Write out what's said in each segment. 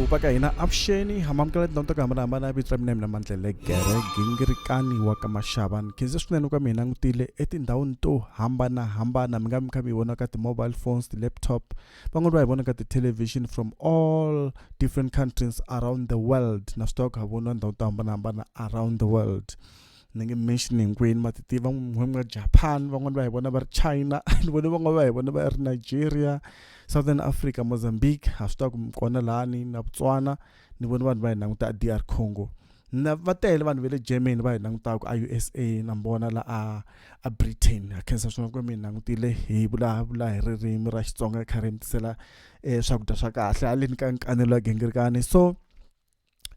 paka hina avuxeni hamamukela tindhawu to hambanahambana vito ra mina mina Mandla Gingirikani wa ka Maxava ni khenze swinene ka mi langutile etindhawini to hambanahambana mi nga mi kha mi vona ka ti-mobile phones ti-laptop van'wani va hi vona ka ti-television from all different countries around the world na swi tiva ku ha vona ndhawu to hambanahambana around the world ni nge mention hinkwenu ma ti tiva van'wani va Japan van'wani va hi vona va ri China ni vone van'wani va hi vona va ri Nigeria, Southern Africa, Mozambique, ha swi tiva ku kona lani na Botswana ni vone vanhu va hi languta DR Congo na va tele vanhu va le Germany va hi langutaka a USA na mbona la a Britain ha khensa swin'wana ku mi langutile hi vulavula hi ririmi ra Xitsonga kha ri mi tisela swakudya swa kahle haleni ka nkanelo wa Gingirikani. So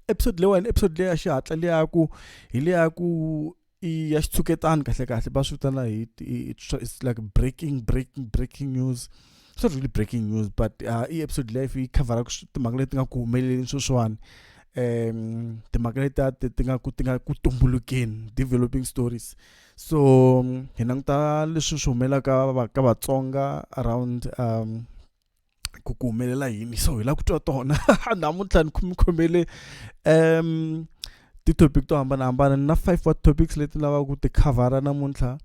episode leyiwani episode leyi ya xihatla leyaku hi leyaku i ya xitshuketana kahle kahle va swi vitana hi it's like breaking news. It's not really breaking news but i episode leyi yi cover timhaka leti nga ku humeleleni sweswiwani timhaka leti ti nga ku tumbulukeni, developing stories. So hi languta leswi swi humelaka ka Vatsonga around ku humelela yini, so hi la ku twa tona namuntlha ni khomele ti-topic to hambanahambana na 5 wa topics leti lavaka ku ti khavara namuntlha.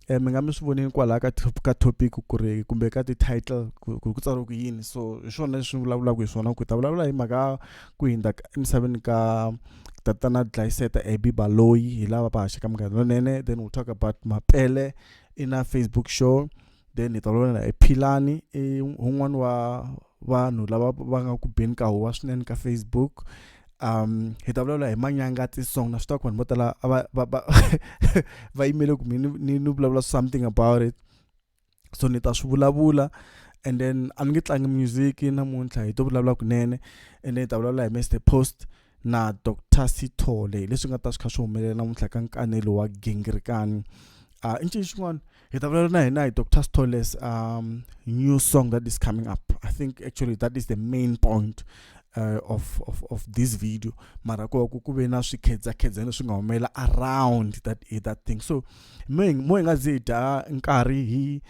Mi nga mi swi voneni kwalaha ka topic ku ri kumbe ka ti-title ku tsariwa ku yini, so hi swona leswi vulavulaka hi swona ku ta vulavula hi mhaka ku hindza emisaveni ka tatana dlayiseta Abbie Baloyi hi lava va haxaka Munghana Lonene. Then we'll talk about Mapele in a Facebook show. Then hi ta vulavula hi Philani un'wana wa vanhu lava va nga ku beni ka huwa swinene ka Facebook. Hi ta vulavula hi Manyangatsi song na swi tiva ku vanhu vo tala va yimele ku ni vulavula something about it, so ni ta swi vulavula. And then a ni nge tlangi music namuntlha hi to vulavula kunene, and then hi ta vulavula hi Mr Post na Dr Sithole leswi nga ta swi kha swi humelela namuntlha ka nkanelo wa Gingirikani. I ncini xin'wana hi ta vulavula na hi Dr Sithole's new song that is coming up. I think actually that is the main point of this video, mara ku ve na swikhedzakhedzani leswi nga humelela around that thing. So mo hi nga zi dya nkarhi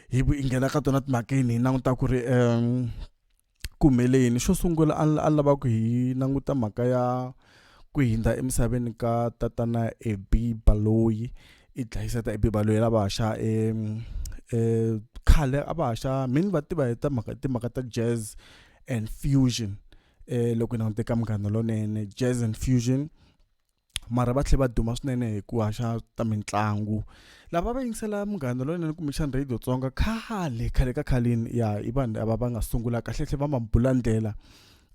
hi nghena ka tona timhakeni hi languta ku ri ku humeleni. Xo sungula a lava ku hi languta mhaka ya ku hindza emisaveni ka tatana Abbie Baloyi. I dlayiseta Abbie Baloyi lava haxa khale a va haxa mini va tiva hi timhaka ta jazz and fusion loko ni langute ka Munghana Lonene, jazz and fusion, mara va tlhe va duma swinene hi ku haxa ta mitlangu. Lava va yingisela Munghana Lonene kumbexana radio Tsonga khale ka khaleni ya i vanhu lava va nga sungula kahlehle va mabula ndlela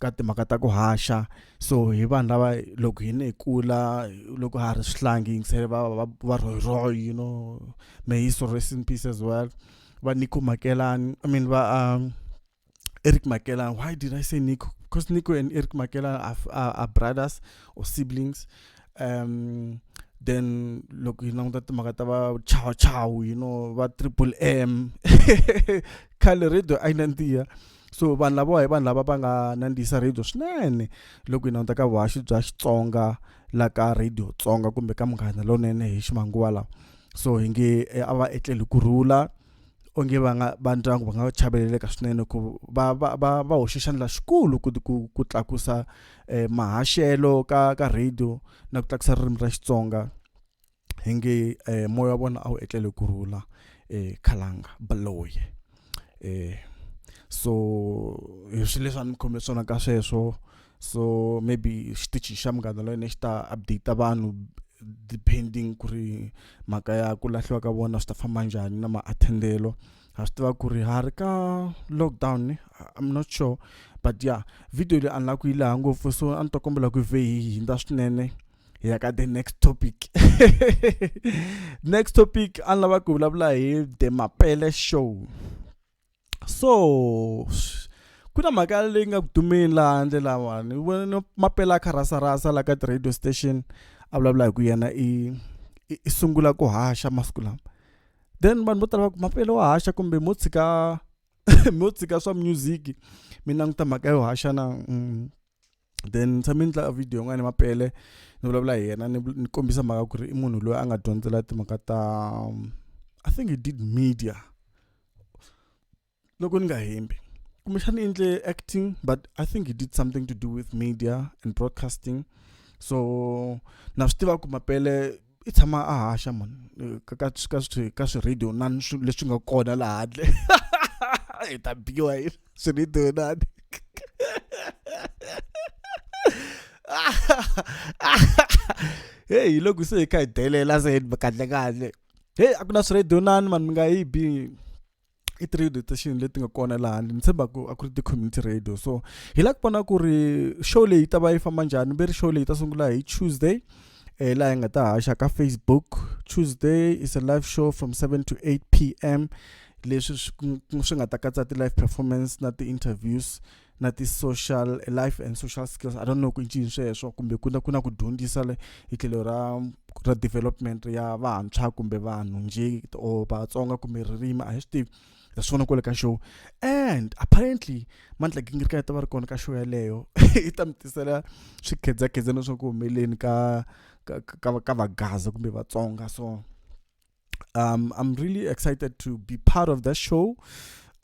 ka timhaka ta ku haxa. So hi vanhu lava loko hina hi kula loko ha ri swihlangi yingisele va Roy, you know, may he so rest in peace as well, va Nico Makelani, I mean va Eric Makelani. Why did I say Nico? Because Nico and Eric Makelani are brothers or siblings. Then look, you know that magata chow, you know, what Triple M Kale radio ainandia. So vanhu lava hi vanhu lava va nga nandisa radio swinene loko hi languta ka vuhaxi bya Xitsonga la ka radio Tsonga kumbe ka Munghana Lonene hi ximanguva lawa. So hi nge a va etleli kurhula onge va ndyangu va nga chaveleleka swinene ku va hoxe xandla xikulu ku tlakusa mahaxelo ka radio na ku tlakusa ririmi ra Xitsonga. Hi nge moya wa vona a wu etlele kurhula Khalanga Baloyi. So hi swilo leswi a ni khomele swona ka sweswo. So maybe xitichi xa Munghana Lonene xi ta update vanhu depending ku ri mhaka ya ku lahliwa ka vona swi ta famba njhani na maathendelo. Ha swi tiva ku ri ha ri ka lockdown, I'm not sure, but yeah video leyi a ni lava ku yi laha ngopfu, so a ni ta kombela ku hi hindza swinene hi ya ka the next topic. Next topic a ni lava ku vulavula hi the Mapele show. So ku na mhaka leyi nga ku dumeni laha handle lawani vona Mapele a kha rasa la ka ti-radio station a vulavula hi ku yena i sungula ku haxa masiku lama. Then vanhu vo tala va ku Mapele wa haxa kumbe mo tshika swa music. Mina languta mhaka yo haxa na then tshame ni tla video yin'wana Mapele ni vulavula hi yena ni kombisa mhaka ku ri i munhu loyi a nga dyondzela timhaka ta I think he did media loko ni nga hembi kumbexani endle acting, but I think he did something to do with media and broadcasting. So na swi tiva ku Mapele I tshama a haxa man ka swi radio na leswi nga kona laha handle hi ta biwa hi swi radio nani hey loko se hi kha hi delela se kahle kahle hey a ku na swi radio nani man mi nga yi bi I radio station leti nga kona laha handle ni tshemba ku a ku ri ti-community radio. So hi la ku vona ku ri show leyi yi ta va yi famba njhani ve ri show leyi ta sungula hi Tuesday laha hi nga ta haxa ka Facebook. Tuesday is a live show from 7 to 8 p.m. leswi swi nga ta katsa ti-live performance na ti-interviews na ti-social life and social skills. I don't know ku ncini sweswo kumbe ku na ku dyondzisa hi tlhelo ra development ya vantshwa kumbe vanhu njhe or vatsonga kumbe ririmi a hi swi tivi that's one kwale ka show. And apparently Mandla Gingirikani ta va ri kona ka show yaleyo I ta mi tisela swikhedzakhedzana swa ku humeleni ka vagaza kumbe vatsonga. So I'm really excited to be part of that show.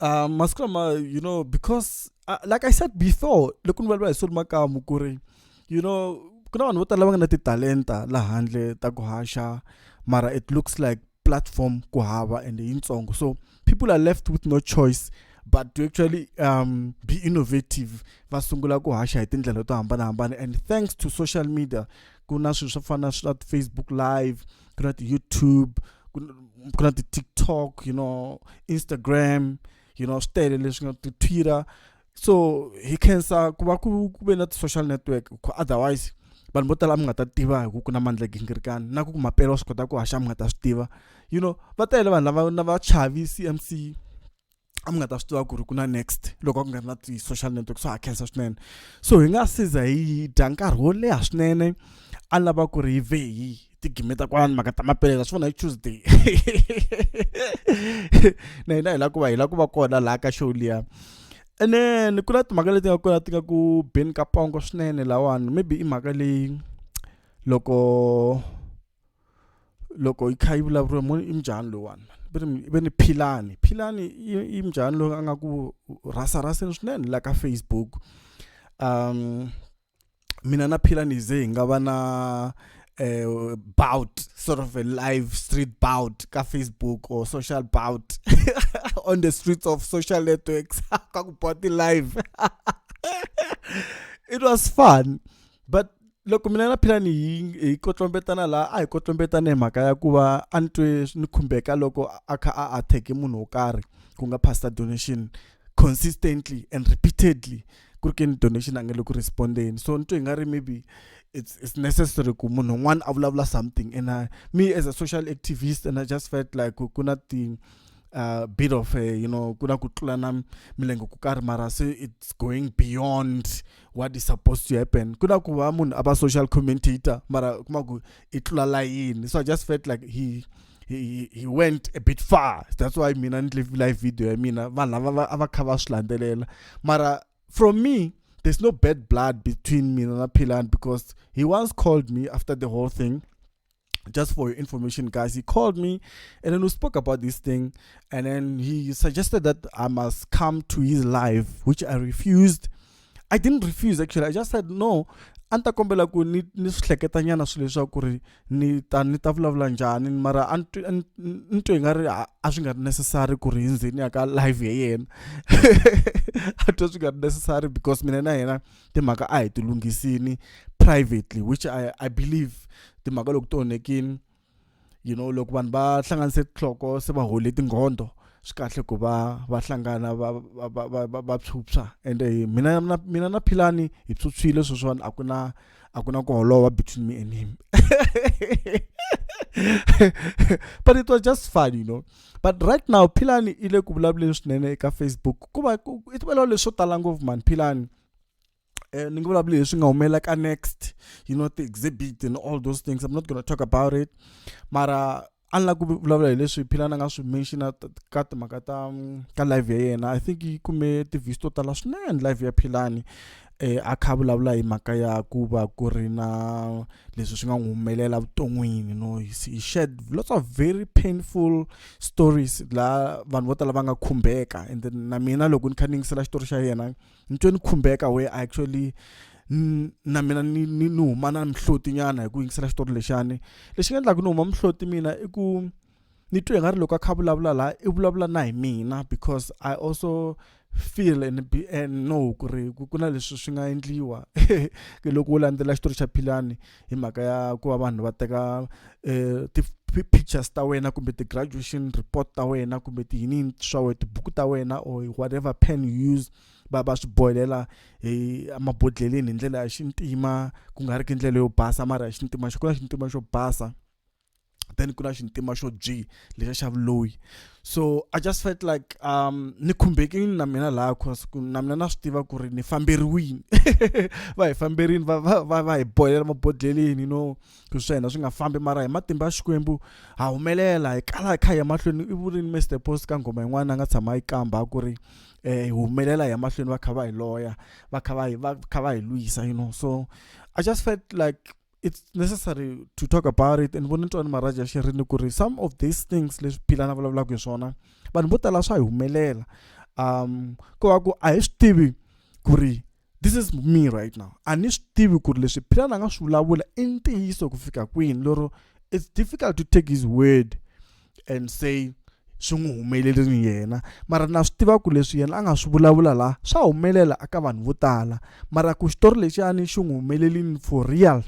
You know, because like I said before, loko ni vulavula hi Sithole makamu ku ri you know ku na vanhu vo tala va nga na titalenta laha handle ta ku haxa mara it looks like platform ku hava and yintsongo. So people are left with no choice but to actually be innovative va sungula ku haxa hi tindlela to hambanahambana. And thanks to social media ku na swilo swo fana na Facebook live, ku na YouTube, ku na TikTok, you know, Instagram, you know, stele leswi nga Twitter. So he cancer ku va ku be na social network otherwise vanhu vo tala mi nga ta tiva hi ku na Mandla Gingirikani na ku Mapele wa swi kota ku haxa mi nga ta swi tiva. You know va tele vanhu lava na va chavi CMC a mi nga ta swi tiva ku ri ku na next loko ku nga ri na ti-social network. So ha cancer swinene. So hi nga siza hi dya nkarhi wo leha swinene a lava ku ri hi ve hi tigime ta kwalani mhaka ta Mapele ta swi vona hi Tuesday na hina hi la ku va kona laha ka show liya. And then ku na timhaka leti nga kona ti nga ku beni ka pongo swinene lawani. Maybe I mhaka leyi loko I kha yi vulavuriwa I njhani lowani ve ni Philani I njhani loyi a nga ku rasaraseni swinene la ka Facebook. Mina na Philani ze hi nga va na bout, sort of a live street bout ka Facebook or social bout on the streets of social networks live. It was fun, but loko mina na Philani hi kotlombetana la a hi kotlombetana hi mhaka ya ku va a ni twe ni khumbeka loko a kha a attack munhu wo karhi ku nga pastor donation consistently and repeatedly ku ri ke ni donation a nge le ku respondeni. So ni twe hi nga ri maybe it's necessary ku munhu un'wana a vulavula something. And me as a social activist, and I just felt like ku na ti bit of you know ku na ku tlula na milenge ku karhi mara se it's going beyond what is supposed to happen. Ku na ku va munhu a va social commentator mara kuma ku I tlula layini. So I just felt like he went a bit far. That's why mina ni live video ya mina vanhu lava a va kha va swi landzelela. Mara from me there's no bad blood between me and Philani because he once called me after the whole thing. Just for your information, guys, he called me and then we spoke about this thing, and then he suggested that I must come to his live, which I refused. I didn't refuse actually. I just said no. Anta kombela ku ni swihleketa nyana swilo leswaku ri ni ta vulavula njhani mara nto nga ri a swi nga necessary ku ri ndzeni ya ka live ya yena a twa swi nga necessary because mina na yena timhaka a hi ti lunghisini privately, which I believe timhaka loko to onekini, you know, loko vanhu va hlanganise tinhloko se va hole tinghondo swi kahle ku va hlangana va phyupswa. And mina na Philani hi phyupswile sweswiwani a ku na ku holova between me and him. But it was just fun, you know. But right now Philani ile ku vulavuleni swinene eka Facebook ku va it vulavula leswo tala ngopfu man. Philani ni nga vulavula leswi nga humelela ka next, you know, the exhibit and all those things. I'm not going to talk about it, mara unlike ku vulavula hi leswi Philani nga swi mention ka timhaka ka live ya yena. I think yi kume ti-views to tala swinene live ya Philani a kha vulavula hi mhaka ya ku va ku ri na leswi swi nga n'wi humelela vuton'wini, he shared lots of very painful stories la vanhu vo tala va nga khumbeka. And then na mina loko ni kha ni yingisela xitori xa yena ni twe ni khumbeka where I actually na mina ni huma na mihloti nyana hi ku yingisela xitori lexani. Lexi nga endlaka ni huma mihloti mina i ku ni twe nga ri loko a kha vulavula la i vulavula na hi mina, because I also feel and know ku ri ku na leswi swi nga endliwa loko u landzela xitori xa Philani hi mhaka ya ku va vanhu va teka pictures ta wena kumbe ti-graduation report ta wena kumbe tiyini swa wena, tibuku ta wena, or whatever pen you use, va swi bohelela mabodhleleni hi ndlela ya xintima ku nga ri ki ndlela yo basa mara hi xintima ku na xintima xo basa, then ku na xintima xo G lexa xa Baloyi. So I just felt like ni khumbekini na mina laha, cause na mina na swi tiva ku ri ni famberiwini va hi famberini va hi bohelela mabodhleleni, ku swi hina swi nga fambi, mara hi matimba ya Xikwembu ha humelela hi kala hi kha hi ya mahlweni. I vurile Mr Post ka ngoma yin'wana a nga tshama yi kamba ku ri hi humelela hi ya mahlweni va kha va hi loya, va kha va hi lwisa, So I just felt like it's necessary to talk about it. And vona ntwani maraja xirini ku ri some of these things leswi Philani a vulavulaka hi swona vanhu vo tala swa hi humelela, ko va ku a hi swi tivi ku ri this is me right now, a ni swi tivi ku ri leswi Philani a nga swi vulavula i ntiyiso ku fika kwini. Lero it's difficult to take his word and say swi n'wi humelerile yena, mara na swi tiva ku leswi yena a nga swi vulavula la swa humelela aka vanhu vo tala, mara ku xitori lexiyani xi n'wi humelelini for real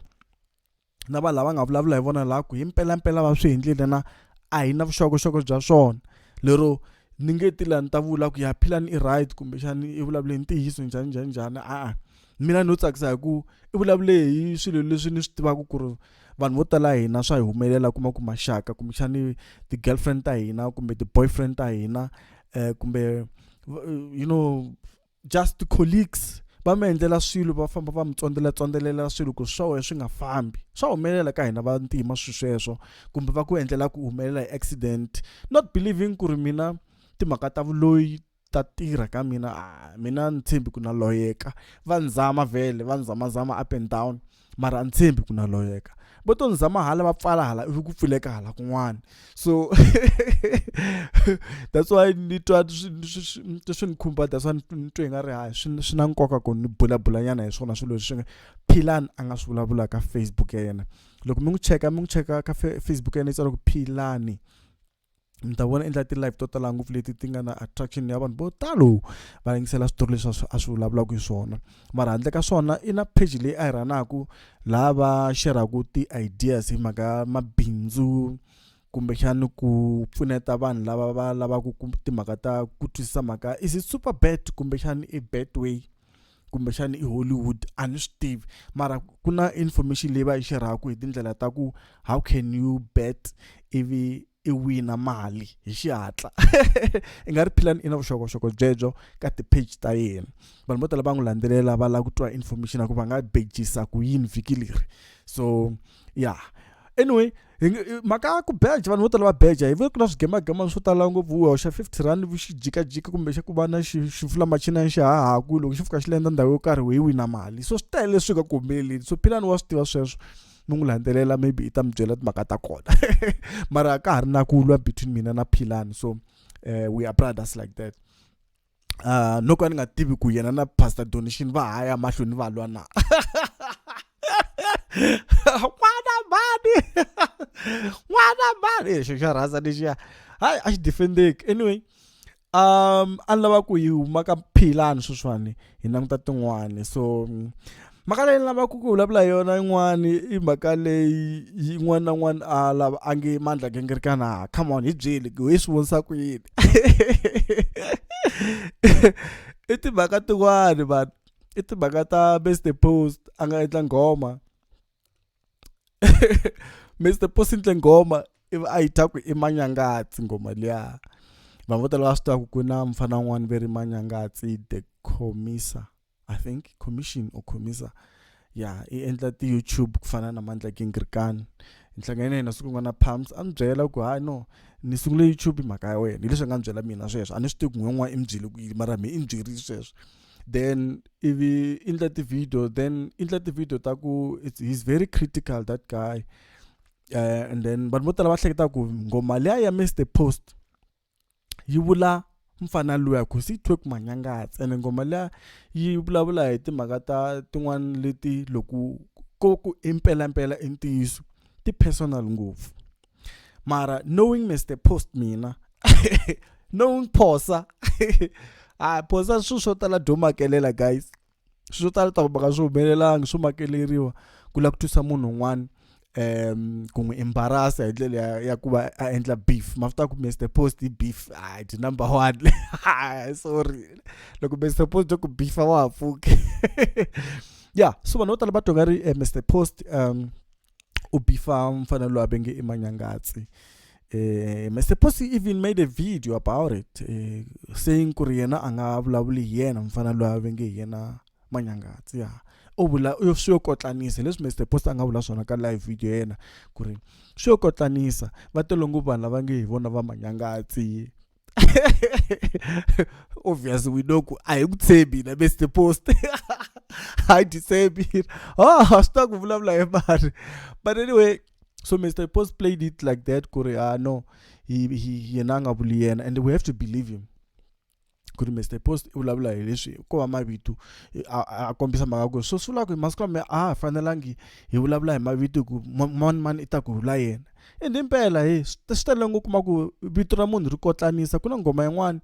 na va lava nga vulavula hi vona laha ku hi mpelampela va swi endlile na a hi na vuxokoxoko bya swona. Lero ni nge ti la ni ta vula ku ya Philani i right kumbexani i vulavule ntiyiso njhani, mina no tsakisa hi ku i vulavule hi swilo leswi ni swi tivaka ku ri vanhu vo tala hina swa hi humelela, kuma ku maxaka kumbexani ti-girlfriend ta hina kumbe ti-boyfriend ta hina kumbe just colleagues va mi endlela swilo, va famba va mi tsondelela swilo ku swa wena swi nga fambi. Swa humelela ka hina va ntima sweswo, kumbe va ku endlela ku humelela hi accident, not believing ku ri mina timhaka ta Baloyi ta tirha ka mina. Mina ni tshembi ku na loyeka, va nzama vhele va nzamazama up and down, mara ni tshembi ku na loyeka. Vo to ni zama hala va pfala hala ivi ku pfuleka hala kun'wana. So that's why ni twa swi ni khumba, that's why ni twe nga ri hayi swi na nkoka ku ni bulabulanyana hi swona swilo leswi Philani a nga swi vulavula ka Facebook ya yena. Loko mi n'wi cheka ka Facebook ya yena yi tsala ku Philani, mi ta vona endla ti-live to tala ngopfu leti ti nga na attraction ya vanhu vo talo va yingisela switori leswi a swi vulavulaka hi swona. Mara handle ka swona i na page leyi a yi ranaku laha va sheraku ti-ideas hi mhaka mabindzu kumbexani ku pfuneta vanhu lava va lavaka timhaka ta ku twisisa mhaka is it super bad kumbexani i bad way kumbexani i Hollywood, a ni swi tivi, mara ku na information leyi va yi sheraku hi tindlela ta ku how can you bet ivi i wina mali hi xihatla. I nga ri Philani i na vuxokoxoko byebyo ka ti-page ta yena. Vanhu vo tala va n'wi landzelela va lava ku twa information ya ku va nga bejisa ku yini vhiki leri. So yeah, anyway mhaka ku beja vanhu vo tala va beja hi vile ku na swigemagema swo tala ngopfu, u hoxa 50 rand xi jikajika kumbe xa ku va na xifulamathinani xi hahaku loko xi fika xi lenda ndhawu yo karhi hi wina mali. So swi tele leswi nga ku humeleleni. So Philani wa swi tiva sweswo, mi n'wi landzelela maybe i ta mi byela timhaka ta kona mara ka ha ri na ku lwa between mina na Philani. So we are brothers like that. No ka ni nga tivi ku yena na Pastor Donation va haya mahlweni va lwa na n'wana mani xo xa rhasa lexiya hayi a xi defendeki. Anyway a ni lava ku hi huma ka Philani sweswiwani hi languta tin'wani. So mhaka leyi ni lavaka ku vulavula hi yona yin'wani i mhaka leyi yin'wana na n'wana a lava a nge Mandla Gingirikani. Come on, hi byeli hi swi vonisa ku yini i timhaka tin'wani vanhu, i timhaka ta Mr Post a nga endla nghoma Mr Post endle nghoma ivi a yi twa ku i Manyangatsi ngoma liya. Vanhu vo tala va swi tiva ku na mfana wun'wana ve ri Manyangatsi the Commisa, I think commission or commisa, yeah, i endla ti-YouTube ku fana na Mandla Gingirikani. Nhlangane na siku n'wana Pumps a ni byela ku hayi no ni sungule YouTube hi mhaka ya wena hi leswi nga ni byela mina sweswo a ni swi tivi ku n'wana i mi byele ku yini mara mi i ni byerile sweswo. Then ivi endla ti-video ta ku he's very critical that guy. And then vanhu vo tala va hleketa ku ngoma liya ya Mr Post yi vula mfana luya ku si twe ku Manyangatsi, ene ngoma liya yi vulavula hi timhaka ta tin'wana leti loko ku impela i ntiyiso ti personal ngopfu. Mara knowing Mr Post mina knowing Phosa Phosa swilo swo tala do makelela guys, swilo swo tala ta baka swo humelelanga swo makeleriwa ku la ku twisa munhu un'wana ku n'wi embarrassa hi ndlela ya ku va a endla beef. Mafuta ku Mr Post i beef the number one sorry loko Mr Post ku beef wa ha pfuki yeah. So vanhu vo tala va twa nga ri Mr Post u beefa mfana loyi a venge i Manyangatsi. Mr Post even made a video about it saying ku ri yena a nga vulavuli hi yena mfana loyi a venge hi yena Manyangatsi. Yeah, o vula swi yo kotlanisa leswi Mr Post a nga vula swona ka live video yena ku ri swi yo kotlanisa va tele ngopfu vanhu lava nge hi vona va Manyangatsi. Obviously we know ku a hi ku tshembi na Mr Post I disabit swi ku vulavula hi mari. But anyway, so Mr Post played it like that ku ri no yena nga vuli yena, and we have to believe him ku ri Mr Post u vulavula hi leswi ko va mavito a kombisa mhaka ku so swi vula ku masiku lama a fanelangi hi vulavula hi mavito ku mani i ta ku vula yena. Ende impela swi tele ngopfu kuma ku vito ra munhu ri kotlanisa. Ku na ngoma yin'wana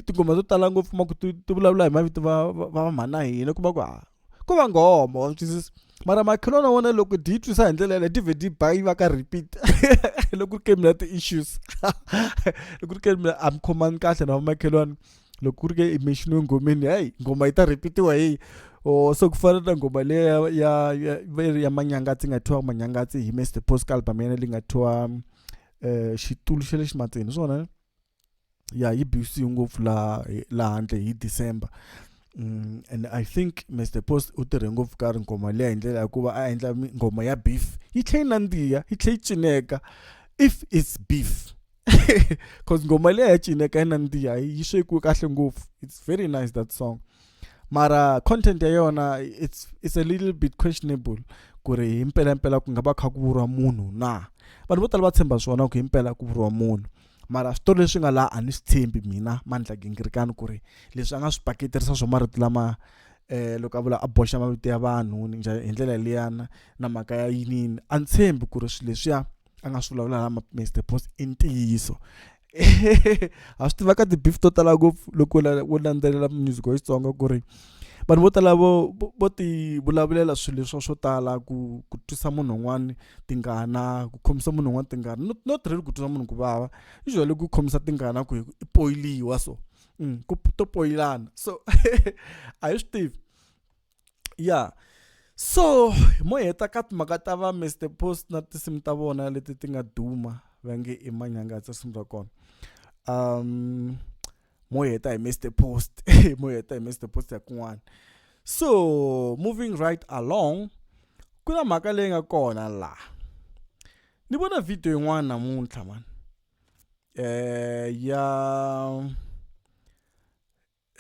tingoma to tala ngopfu kuma ku ti vulavula hi mavito va mhana hina kuma ku ko va ngoma mara makhelwana wona loko di twisa hi ndlela leyi ti vhe di ba yi va ka repeat loko ri ke mina ti-issues loko ri ke mina a mi khomani kahle na vamakhelwana loko ku ri ke imexiniwe ngomeni hayi ngoma yi ta repeatiwa so ku fana na ngoma leya ya Manyangatsi nga thyiwa Manyangatsi hi Mr Post ka album yena leyi nga thyiwa xitulu xa le ximatsini swona ya yi bisiwe ngopfu laha handle hi December. And I think Mr Post u tirhe ngopfu ka ngoma leya hi ndlela ya ku va a endla ngoma ya beef yi tlhe yi nandziha yi tlhe yi cineka if it's beef cause ngoma leya ya cineka yi nandziha yi swekiwe kahle ngopfu. It's very nice that song, mara content ya yona it's a little bit questionable ku ri himpela ku nga va kha ku vuriwa munhu na. Vanhu vo tala va tshemba swona ku himpela ku vuriwa munhu, mara switori leswi nga laha a ni swi tshembi mina Mandla Gingirikani ku ri leswi a nga swi paketerisa swo marito lama loko a vula a boxa mavito ya vanhu hi ndlela liyana na mhaka ya yinini a ni tshembi ku ri swilo leswiya a nga swi vulavula na Mr Post i ntiyiso. Ha swi tiva ka ti-beef to tala ngopfu loko wo landzelela music wa Xitsonga ku ri vanhu vo tala vo ti vulavulela swilo swo tala ku twisa munhu un'wana tingana, ku khomisa munhu un'wana tingana, not really ku twisa munhu ku vava, usually ku khomisa tingana ku i poyiliwa so ku to poyilana so a hi swi tivi. Yeah, so mo heta ka timhaka ta va Mr Post na tinsimu ta vona leti ti nga duma va nge i Manyangatsi risimu ra kona. Mo heta hi Mr Post mo heta hi Mr Post ya kun'wana. So moving right along, ku na mhaka leyi nga kona la ni vona video yin'wana namuntlha man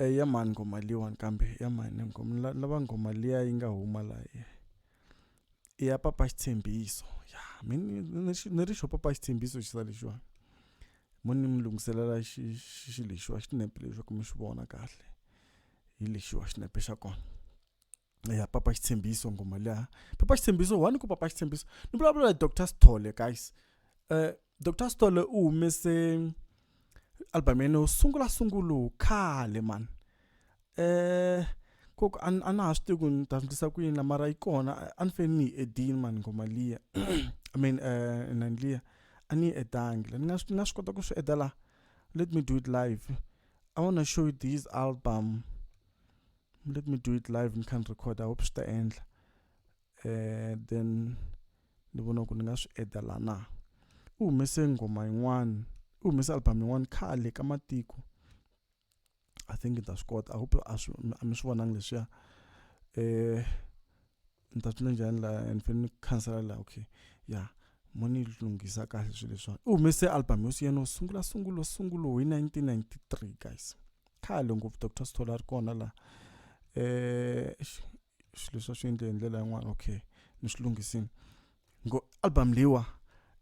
ya mani ngoma liwani kambe ya mani ngoma lava ngoma liya yi nga huma la ya Papa Xitshembiso. Ya ni ri xo Papa Xitshembiso xisa lexiwa mo ni mi lunghiselela xi lexiwa xinepe lexiwa ku mi xi vona kahle hi lexiwa xinepe xa kona. Ya Papa Xitshembiso ngoma liya Papa Xitshembiso wani ku Papa Xitshembiso ni vulavula hi Dr Sithole guys. Dr Sithole u humese album yene sungula khale man. Koko a na ha swi tivi ku ni ta endlisa ku yini mara yi kona a ni fanele ni edini man ngoma liya I mean liya a ni edangi ni nga swi kota ku swi eda la. Let me do it live. I want to show you this album. Let me do it live and can record. I hope swi ta endla. Then ni vona ku ni nga swi eda la na. U humese ngoma yin'wana, u humese album yin'wana khale ka matiko. I think ni ta swi kota. I hope a mi swi vonanga leswiya. Ni ta swi njhani la and fanele ni cancela la okay. Yeah. moni lungisa kahle swilo leswa humese album yo siyena sungulo hi 1993 guys khale ngopfu Dr Sithole ari kona la swilo leswa swi endle ndlela yin'wana okay ni swi lungisini ngo album liwa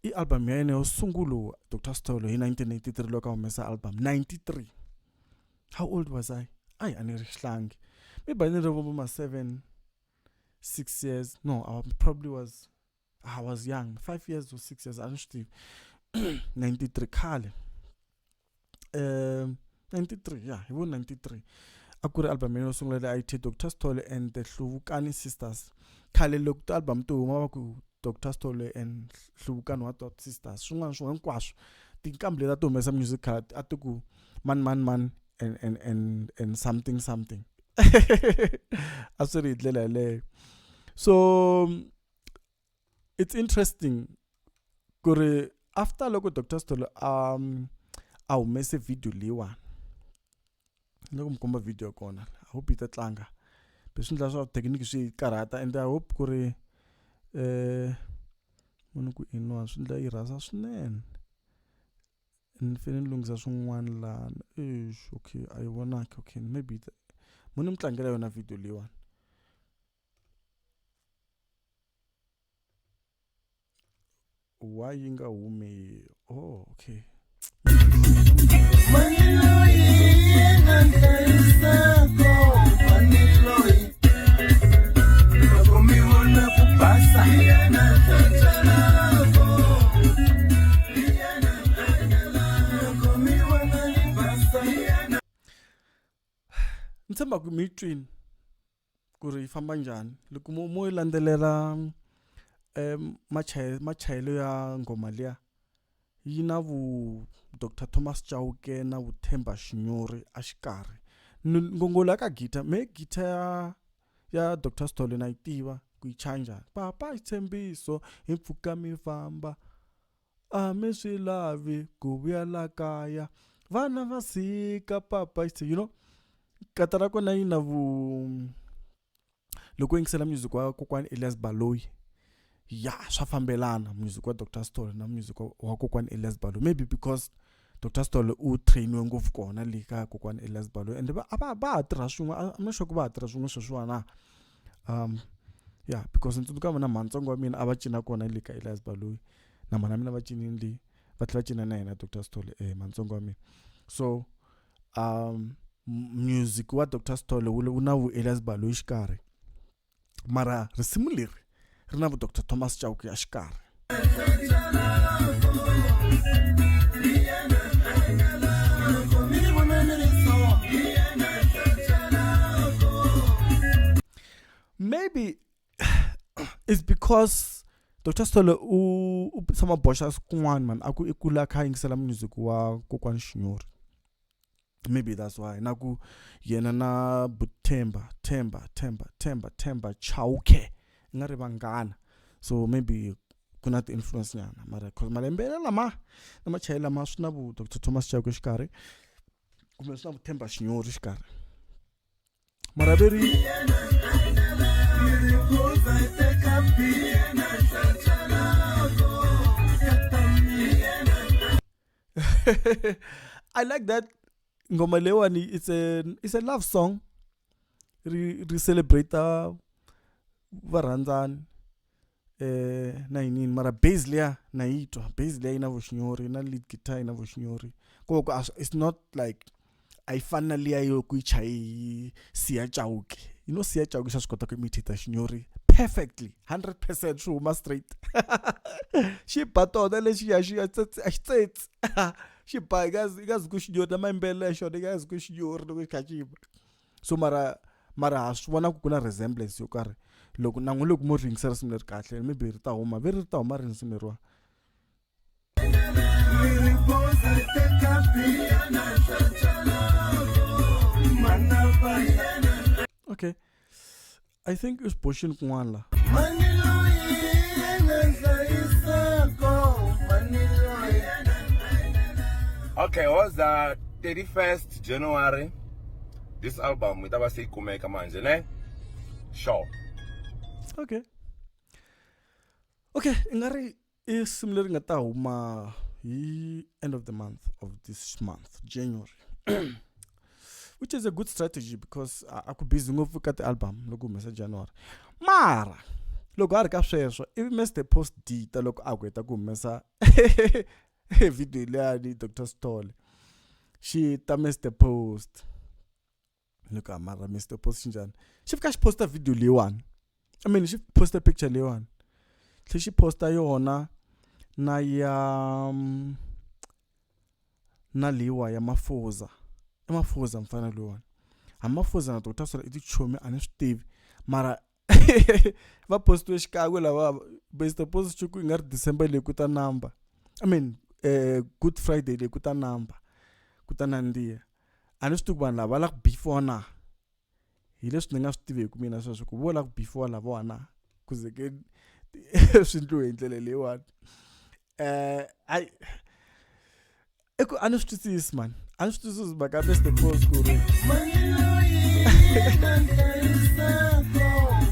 I album ya yena yo sungulo Dr Sithole hi 1983 loko humesa album 93 how old was I ani rihlangi maybe I never remember my 6 years no I probably was I was young 5 years or 6 years I don't know 93 khale 93 yeah he was 93 akuri album yo sungula IT Dr Sithole and the Hluvukani sisters khale loko to album to huma ku Dr Sithole and Hluvukani wa dot sisters swin'wana hinkwaswo tinkambi leta to humesa music atiku man and something asuri idlela le so it's interesting kuri after loko Dr Sithole humese video liwa loko mkomba video kona I hope ita tlanga beswi ndla swa technique swi karata and I hope kuri munhu ku inwa swi ndla yi rasa swinene nifeni lungisa swin'wana la okay I wanna okay maybe munhu mtlangela yona video liwa why yinga humi oh okay Ntsamba ku mitwini kuri famba njani loko mo landzelela machayelo ya ngoma liya yina vu Dr Thomas Chauke na vu Themba Shinyori axikarhi ngongola ka guitar ya Dr Sithole na itiva ku ichanja papa itsembiso impfuka mi famba mi swi lavi ku vuya la kaya vana va sika papa you know katara kona yina vu loko yingisela music wa kokwani Elias Baloyi ya swa fambelana music wa Dr Sithole na music wa kokwani Elias Baloyi maybe because Dr Sithole u trainwe ngopfu kona le ka kokwani Elias Baloyi and ba tirha swin'we I'm not sure ku ba tirha swin'we sweswiwana yeah because ntsundzuka mina mantsongo wa mina a va cina kona le ka Elias Baloyi na mina va cinini le va tlhela cina na yena Dr Sithole mantsongo wa mina so music wa Dr Sithole wu na vu Elias Baloyi xikarhi mara risimu leri ri na vu Dr Thomas Chauke xikarhi maybe it's because Dr Sithole u sama bosha kun'wana man aku ikula kha yingisela music wa kokwani Shinyori maybe that's why naku yena na Themba Chauke ngari vanghana so maybe kuna ti influence nyana mara cause malembele lama na machayela ma swi na vu Dr Thomas Chauke xikarhi kumbe swi na vu Themba Shinyori xikarhi mara veri I like that ngoma lewani it's a love song re celebrate varandzani na yini mara bass liya na yitwa bass liya ina vuxinyori na lead guitar ina vuxinyori koko it's not like I finally ayo ku ichayi Sia Chauke you know Sia Chauke sha swikota ku imitate Shinyori perfectly 100% shuma straight xi batona lexi ya xi tsetse xi ba igazi ku Shinyori na maimbele xona igazi ku Shinyori loko xi khachiba so mara swi vona ku kuna resemblance yo karhi loko nan'we loko mo ringisela risimu leri kahle maybe ri ta huma risimu leriwa okay I think it's pushing kun'wana la okay was the 31st January this album we tava se ikumeka manje ne sure okay ingari is similar nga ta huma end of the month of this month, January. Which is a good strategy because aku busy ngopfu ka ti-album loko humesa January. Mara loko a ri ka sweswo ivi Mr Post dita loko a heta ku humesa video leyani Dr Sithole xi ta Mr Post. Loko mara Mr Post xinjani xi fika xi posta video leyiwani, I mean xi posta picture leyiwani tlhe xi posta yona na ya na liwa ya Mafuza Mafuza mfana loyiwani. Mafuza na Dr Sithole i tichomi a ni swi tivi mara va postiwe xikan'we lava Mr Post chuku i nga ri December leyi ku ta number, I mean Good Friday leyi ku ta number ku ta nandziha. A ni swi tivi ku vanhu lava va lava ku before na, hi leswi ni nga swi tiveki mina sweswo ku vo lava ku before lavawa na ku ze ke swi ndliwe hi ndlela leyiwani. A ni swi twisisi man, a ni swi twisisi mhaka Mr Post ku ri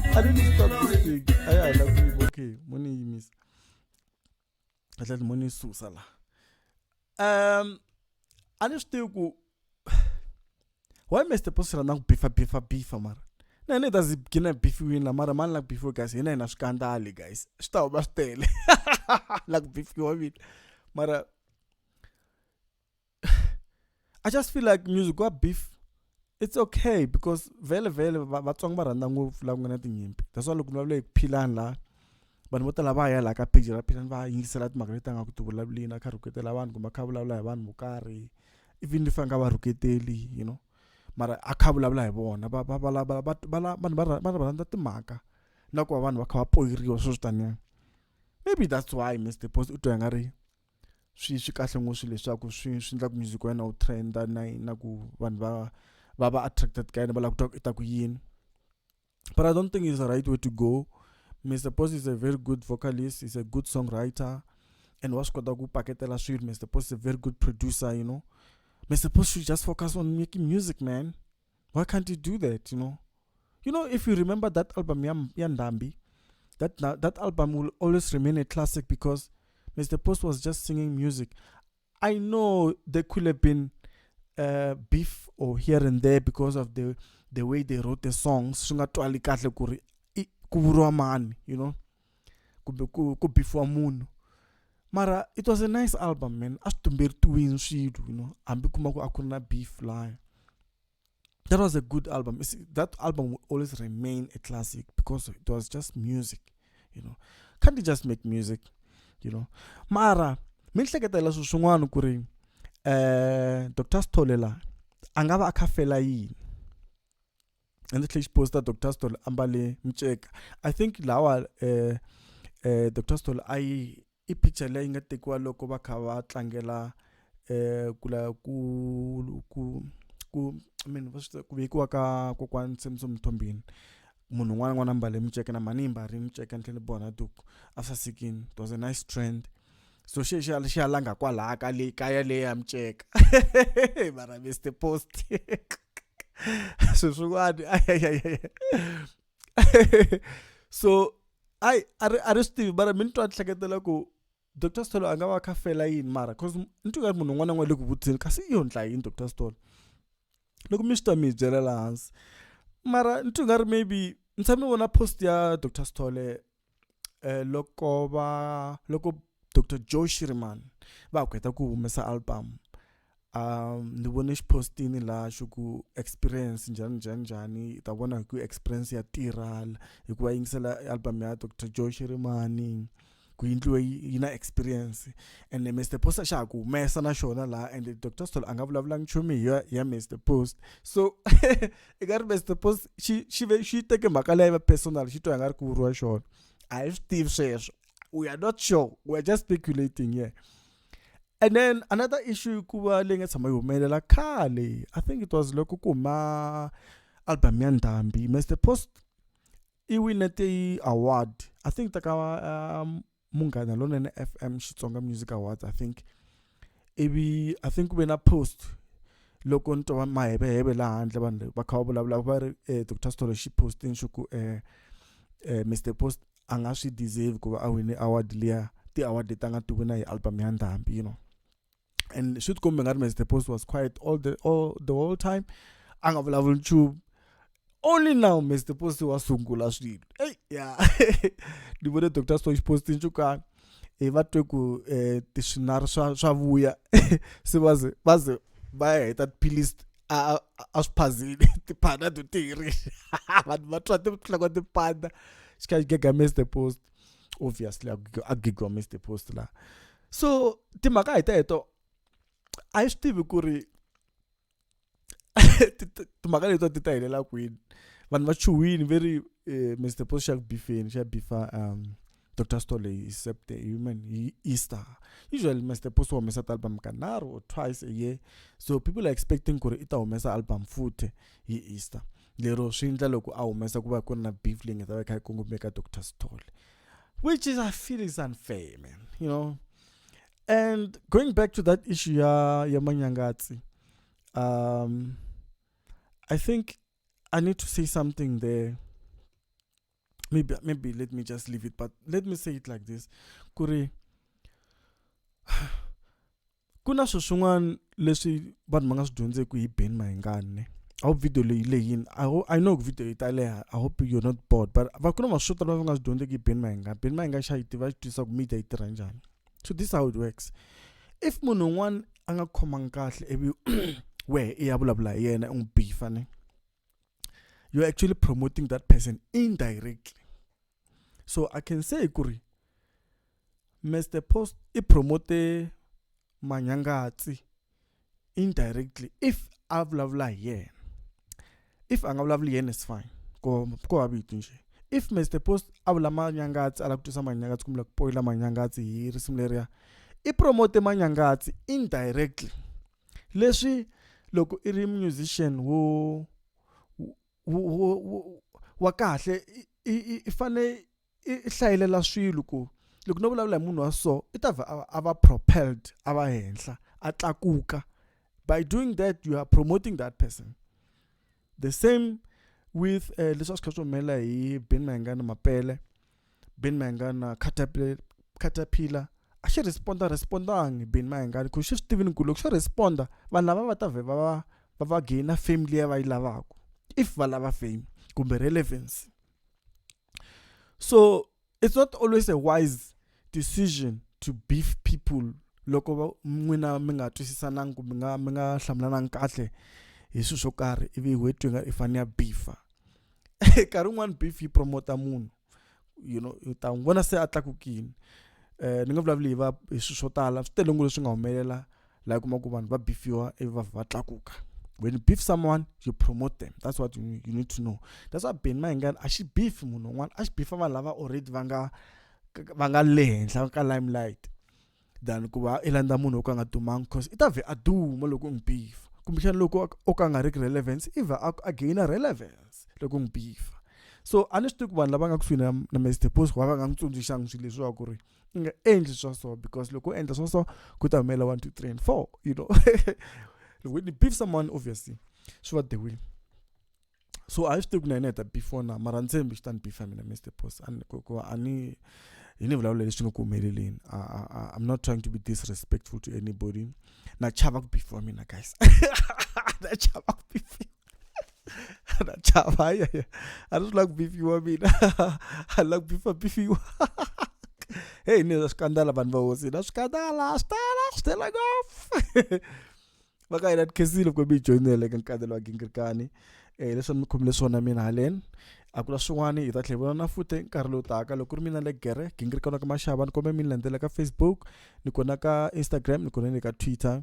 I didn't stop this thing. I love you. Okay, money you miss. I said money susa la. I just think why Mr Post rana beefa mara. Na ne does gina beef win la mara man like before guys. Ina ina scandal guys. Sta ba stele. Like beef you win. Mara I just feel like music go beef. It's okay because vele vatsonga va rhandza ngopfu la ku nga na tinyimpi. That's why loko vulavula hi Philani la vanhu vo tala va ya la ka page ra Philani va yingisela timhaka leti nga ku ti vulavuleni a kha rhuketela vanhu kumbe a kha vulavula hi vanhu vo karhi even if a nga va rhuketeli, you know, mara a kha vulavula hi vona vanhu va rhandza timhaka na ku va vanhu va kha va poyeriwa sweswo taniya. Maybe that's why Mr Post u twa nga ri swi kahle ngopfu leswaku swi endla ku music wa yena u trenda na ku vanhu va attracted ka yena va lava ku twa ita ku yini. But I don't think it's the right way to go. Mr Post is a very good vocalist, he's a good songwriter, and wa swi kota ku paketela swilo. Mr Post is a very good producer, you know. Mr Post should just focus on making music, man. Why can't he do that, you know? You know, if you remember that album Yandambi, that album will always remain a classic because Mr Post was just singing music. I know there could have been beef or here and there because of the way they wrote the songs. Sungatwali kahle kuri kuvurwa mani, you know, ku beef wa munhu. Mara it was a nice album, man. Asitumberi twin shidu, you know. Ambi kuma ku akuna beef line. That was a good album. That album will always remain a classic because it was just music, you know. Can't you just make music, you know? Mara mihleketa la swin'wana ku ri Dr Sithole la angava akafela yini. And the clip poster Dr Sithole ambale mcheka. I think lawa Dr Sithole I picture leyi nga tekiwa loko va kha va tlangela kula ku I mean ku vekiwa ka kokwani Tsemtso Mthombeni. Munhu n'wana mbale miceka na manimba ri miceka ntlhele bona duku asasikini. It was a nice trend. So she alanga kwala ka le kaya le ya miceka. Mara Mr Post. So swin'wana so I Steve mara mi twa hleketela ku Dr Sithole anga va kafela yini mara cause ntu nga munhu n'wana n'wana le ku vutiseni kasi iyo ntla yini Dr Sithole loko mi xita mi byela la hansi mara ntu nga ri maybe ntshami vona post ya Dr Sithole loko Dr Joe Shirimani va kweta ku humesa album. Ni vone xipostini la xuku experience njhani ta vona ku experience ya tirha hikuva yingisela album ya Dr Joe Shirimani ku yindliwe yina experience and Mr Post xa ku humesa na xona la and Dr Sithole anga vulavula nchumu ya Mr Post. So eka Mr Post xi teke mhaka leyi personal xi twa nga ri ku vuriwa xona. I Steve sweswo we are not sure, we are just speculating here. And then another issue kuba lenga tshama yumelela khale. I think it was loko kuma album ya Ndambi. Mr Post I win the award. I think taka Mungana Lona FM Xitsonga Music Awards. I think when I post loko nto mahebe la handle vanhu va kha va vulavula va ri Dr Sithole xi posting xuku Mr Post anga swi deserve ku va a win award liya award leti nga ti wina hi album ya Ndhambi, you know. And should come ngari Mr. Post was quiet all the whole time. Anga vulavula nchumu. Only now Mr. Post was sungula swilo. Hey, yeah. Ni vone Dr. Stoic post nchuka va twe ku tiswinari swa vuya se vaze va heta tiphilisi a swiphazini tiphanda to tiri vanhu va twa titlanga tiphanda xika gega Mr. Post obviously a gigwa Mr. Post la. So timhaka hi teto a yi swi tivi ku ri timhaka leto ti ta helela kwini. Vanhu va chuhini very Mr. Post xa bifeni xa bifa Dr. Sithole except human Easter. Usually Mr. Post humesa album kanharhu or twice a year. So people are expecting ku ri ita humesa album futhi hi Easter. Lero swi endla loko a humesa ku va ku ri na beef leyi nga ta va kha yi kongomeka Dr. Sithole. Which is I feel is unfair, man. You know. And going back to that issue ya Manyangatsi, I think I need to say something there. Maybe let me just leave it, but let me say it like this. Kuri kuna swin'wana leswi vanhu va nga swi dyondzeki hi Ben Mayengani. I hope video leyi I know video yi ta leha. I hope you're not bored, but va kuna va swo tala va nga swi dyondzeki hi Ben Mayengani. Ben Mayengani xa yi tiva xi twisa ku media yi tirha njhani. So this is how it works. If munhu un'wana a nga khomangi kahle ivi we i ya vulavula hi yena u n'wi beefa ne, you're actually promoting that person indirectly. So I can say kuri Mr. Post I promote Manyangatsi indirectly if a vulavula hi yena. If a nga vulavuli yena is fine. Ko habiti nje. If Mr. Post a vula Manyangatsi ala ku twisa Manyangatsi kumbe ku poyila Manyangatsi hi risimu leriya, I promote Manyangatsi indirectly. Leswi loko I ri musician wo wa kahle I fane I hlayelela swilo ku loko no vulavula hi munhu wa so I ta va propelled a va henhla a tlakuka. By doing that you are promoting that person. The same with leswi swi kha swi humelela hi Ben Mayengani Mapele, Ben Mayengani Caterpillar. A xi respondangi Ben Mayengani ku xi swi tivini ku loko xi responda vanhu lava va ta va gaina fame leyi va yi lavaka if va lava fame kumbe relevance. So it's not always a wise decision to beef people loko n'wina mi nga twisisananga kumbe mi nga hlamulananga kahle hi swilo swo karhi ivi wetwe I fane ya beefa. Nkarhi wun'wana beef yi promota munhu, you know, u ta n'wi vona se a tlakukile. Ni nga vulavuli hi swilo swo tala swi tele ngopfu leswi nga humelela laha kuma ku vanhu va beefiwa ivi va tlakuka. When you beef someone, you promote them. That's what you need to know. That's why Ben Mayengani a xi beef munhu un'wana a xi beefa vanhu lava already va nga le henhla ka limelight than ku va I landza munhu wo ka nga dumangi because I ta vhe a duma loko n'wi beef. Kumbexana loko o ka nga ri relevance I va a gain relevance loko n'wi beef. So a ni swi tivi ku vanhu lava nga kusuhi na Mr. Post va nga n'wi tsundzuxanga swilo leswiwa ku ri I nga endli swa so because loko endla swa so ku ta humelela 1 2 3 and 4, you know. When you beef someone obviously swi va the way. So I used to na yena before na mara ntsembi xi ta ni beefa mina Mr. Post ani hi ni vulavula leswi nga ku humeleleni. I'm not trying to be disrespectful to anybody. Na chava ku beefiwa mina guys. Na chava ku beefiwa. Na chava yeah. I don't like beefiwa mina. I like beefiwa. Hey, ni skandala vanhu va hosi. Na skandala stela off. Baka ina khesile ku bi joinele ka nkandelo wa Gingirikani. Leswi mi khomile swona mina halen. A ku la swin'wana hi ta tlhela na futhi nkarhi lowu taka loko ri mina le gere Gingirikani ka maxava ni kombe mi landzela ka Facebook, ni kona ka Instagram, ni kona le ka Twitter,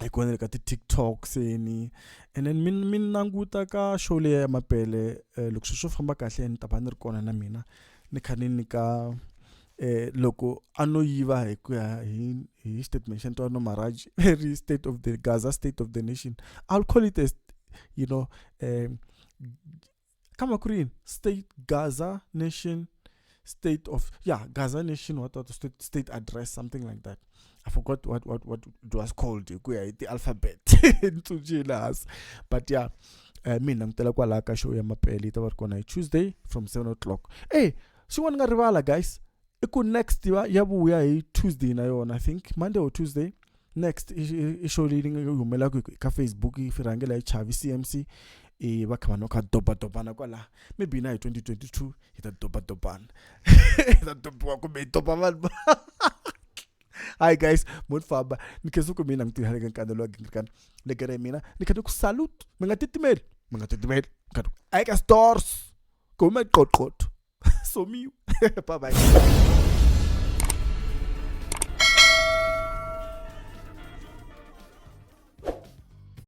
ni kona le ka TikTok seni. And then min nanguta ka show le ya Mapele loko swi famba kahle ni ta va ni ri kona na mina ni khanini ka loko ano yiva hi ku ya hi statement xa ntwano Maraj state of the Gaza state of the nation. I'll call it a you know kama kurin state Gaza nation state of Gaza nation what state address something like that. I forgot what it was called ku ya the alphabet into jealous but mina ngitela kwala ka show ya Mapele ta va ri kona Tuesday from 7 o'clock. Hey, swin'wana nga rivala guys, iku next ya vuya hi Tuesday na yona, I think Monday or Tuesday. Next i show leading humela ka Facebook if rangela chavi CMC va kha no ka dobana kwala, maybe na hi 2022 ita dobana ita dopa ku me topa vanhu. Hi guys, mo famba nikhezo ku mina ngitihale ka nkandelo wa Gingirikani lekere mina nikhati ku salute mi nga titimeli I ka stores ku me qoqoto so me bye bye.